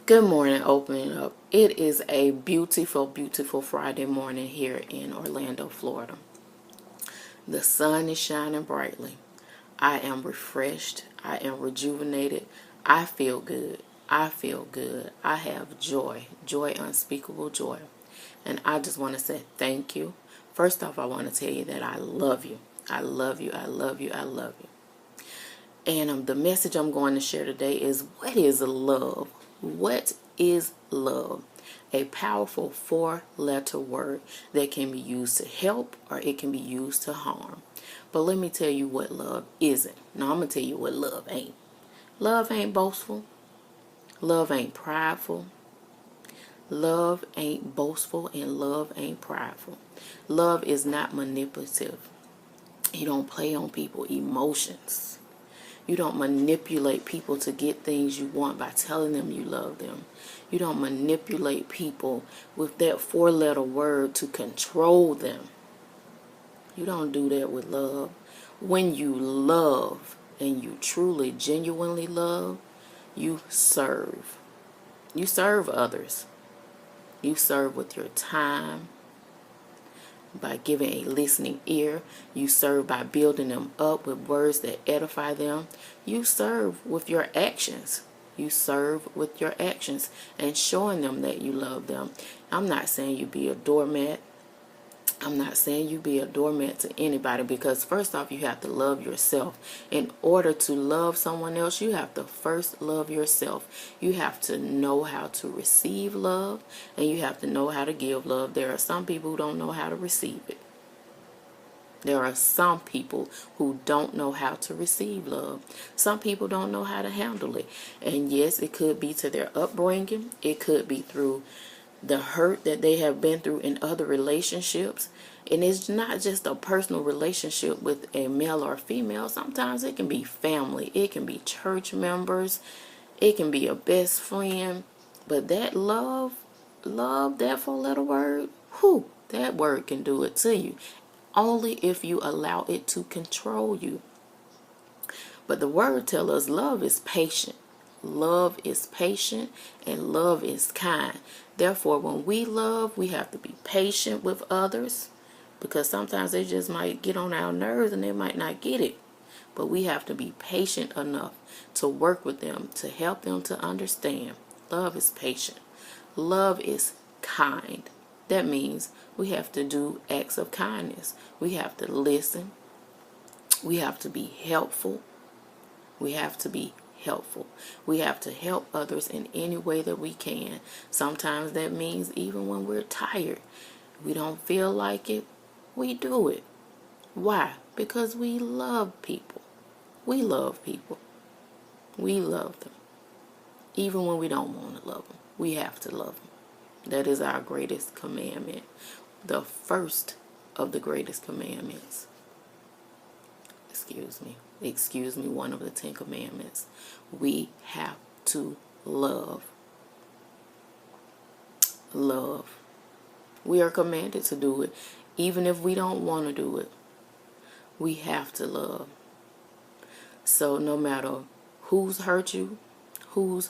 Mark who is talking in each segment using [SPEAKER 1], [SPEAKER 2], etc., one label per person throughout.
[SPEAKER 1] Good morning, opening up. It is a beautiful, beautiful Friday morning here in Orlando, Florida. The sun is shining brightly. I am refreshed. I am rejuvenated. I feel good. I feel good. I have joy, unspeakable joy. And I just want to say thank you. First off, I want to tell you that I love you. I love you. I love you. I love you. And the message I'm going to share today is, what is love? What is love? A powerful four-letter word that can be used to help or it can be used to harm. But let me tell you what love isn't. Now I'm going to tell you what love ain't. Love ain't boastful. Love ain't prideful. Love ain't boastful, and love ain't prideful. Love is not manipulative. You don't play on people's emotions. You don't manipulate people to get things you want by telling them you love them. You don't manipulate people with that four-letter word to control them. You don't do that with love. When you love and you truly, genuinely love, you serve. You serve others. You serve with your time, by giving a listening ear. You serve by building them up with words that edify them. You serve with your actions. You serve with your actions and showing them that you love them. I'm not saying you be a doormat. I'm not saying you be a doormat to anybody, because first off, you have to love yourself. In order to love someone else, you have to first love yourself. You have to know how to receive love, and you have to know how to give love. There are some people who don't know how to receive it. There are some people who don't know how to receive love. Some people don't know how to handle it. And yes, it could be to their upbringing. It could be through the hurt that they have been through in other relationships. And it's not just a personal relationship with a male or a female. Sometimes it can be family. It can be church members. It can be a best friend. But that love, that four-letter word, that word can do it to you. Only if you allow it to control you. But the word tells us love is patient. Love is patient and love is kind. Therefore, when we love, we have to be patient with others, because sometimes they just might get on our nerves and they might not get it. But we have to be patient enough to work with them, to help them to understand. Love is patient. Love is kind. That means we have to do acts of kindness. We have to listen. We have to be helpful. We have to be helpful. We have to help others in any way that we can. Sometimes that means even when we're tired, we don't feel like it, we do it. Why? Because we love people. We love people. We love them. Even when we don't want to love them, we have to love them. That is our greatest commandment. The first of the greatest commandments. Excuse me, one of the 10 commandments. We have to love. Love. We are commanded to do it. Even if we don't want to do it, we have to love. So no matter who's hurt you, who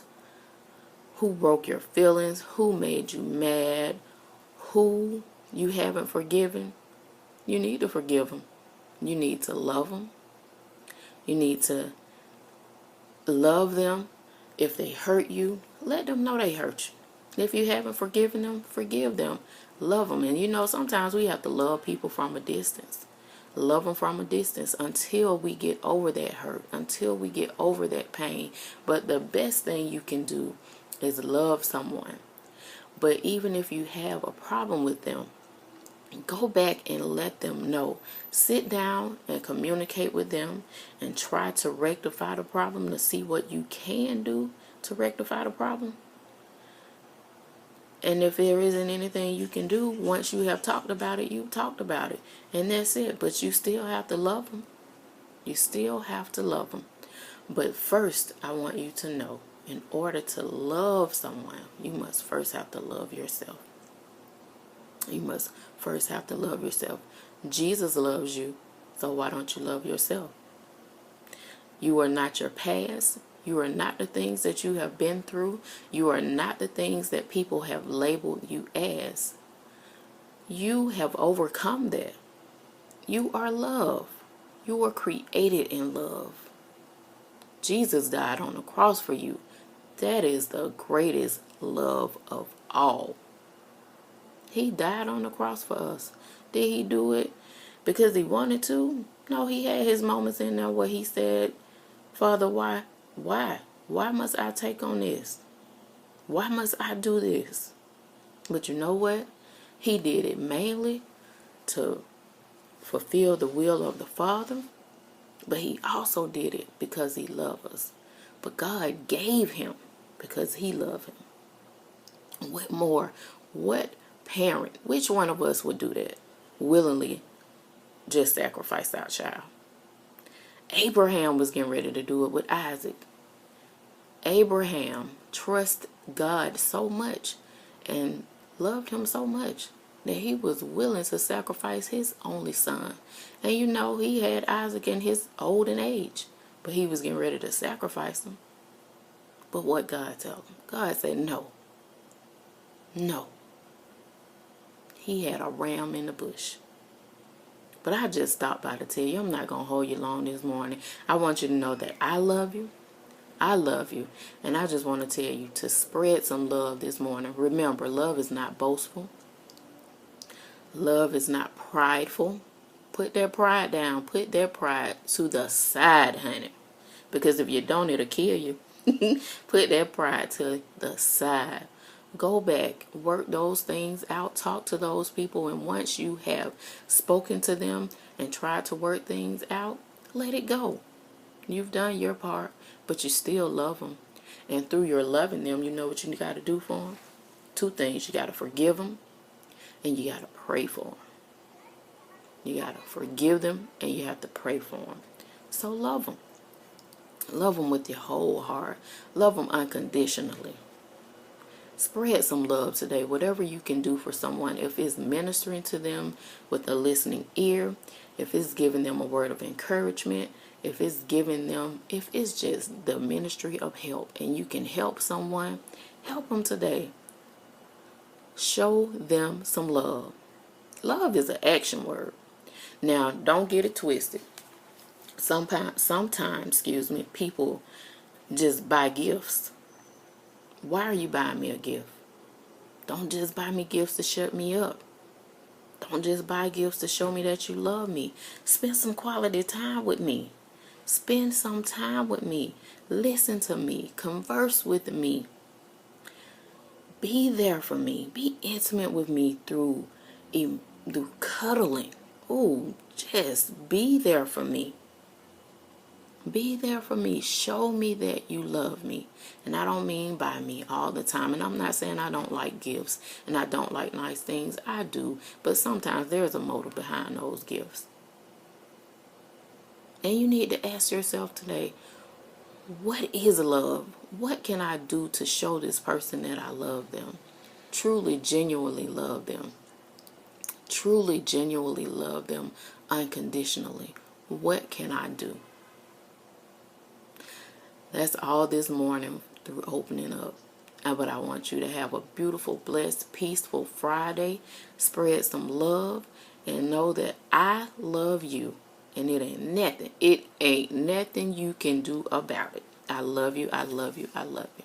[SPEAKER 1] broke your feelings, who made you mad, who you haven't forgiven, you need to forgive them. You need to love them. You need to love them. If they hurt you, let them know they hurt you. If you haven't forgiven them, forgive them. Love them. And sometimes we have to love people from a distance. Love them from a distance until we get over that hurt, until we get over that pain. But the best thing you can do is love someone. But even if you have a problem with them, go back and let them know. Sit down and communicate with them and try to rectify the problem, to see what you can do to rectify the problem. And if there isn't anything you can do, once you have talked about it, you've talked about it. And that's it. But you still have to love them. You still have to love them. But first, I want you to know, in order to love someone, you must first have to love yourself. You must first have to love yourself. Jesus loves you, so why don't you love yourself? You are not your past. You are not the things that you have been through. You are not the things that people have labeled you as. You have overcome that. You are love. You were created in love. Jesus died on the cross for you. That is the greatest love of all. He died on the cross for us. Did he do it because he wanted to? No, he had his moments in there where he said, Father, why? Why must I take on this? Why must I do this? But you know what? He did it mainly to fulfill the will of the Father, but he also did it because he loved us. But God gave him because he loved him. What more? What parent, which one of us would do that? Willingly just sacrifice our child. Abraham was getting ready to do it with Isaac. Abraham trusted God so much and loved him so much that he was willing to sacrifice his only son. And you know, he had Isaac in his olden age, but he was getting ready to sacrifice him. But what God told him? God said no. No. He had a ram in the bush. But I just stopped by to tell you, I'm not going to hold you long this morning. I want you to know that I love you. I love you. And I just want to tell you to spread some love this morning. Remember, love is not boastful. Love is not prideful. Put that pride down. Put that pride to the side, honey. Because if you don't, it'll kill you. Put that pride to the side. Go back, work those things out, talk to those people, and once you have spoken to them and tried to work things out, let it go. You've done your part, but you still love them. And through your loving them, you know what you got to do for them? Two things. You got to forgive them, and you got to pray for them. You got to forgive them, and you have to pray for them. So love them. Love them with your whole heart. Love them unconditionally. Spread some love today. Whatever you can do for someone, if it's ministering to them with a listening ear, if it's giving them a word of encouragement, if it's just the ministry of help and you can help someone, help them today. Show them some love. Love is an action word. Now, don't get it twisted. Sometimes, people just buy gifts. Why are you buying me a gift? Don't just buy me gifts to shut me up. Don't just buy gifts to show me that you love me. Spend some quality time with me. Spend some time with me. Listen to me. Converse with me. Be there for me. Be intimate with me through cuddling. Ooh, just be there for me. Be there for me. Show me that you love me. And I don't mean by me all the time. And I'm not saying I don't like gifts and I don't like nice things. I do. But sometimes there's a motive behind those gifts. And you need to ask yourself today, what is love? What can I do to show this person that I love them? Truly, genuinely love them. Truly, genuinely love them unconditionally. What can I do? That's all this morning through opening up. But I want you to have a beautiful, blessed, peaceful Friday. Spread some love and know that I love you. And it ain't nothing you can do about it. I love you, I love you, I love you.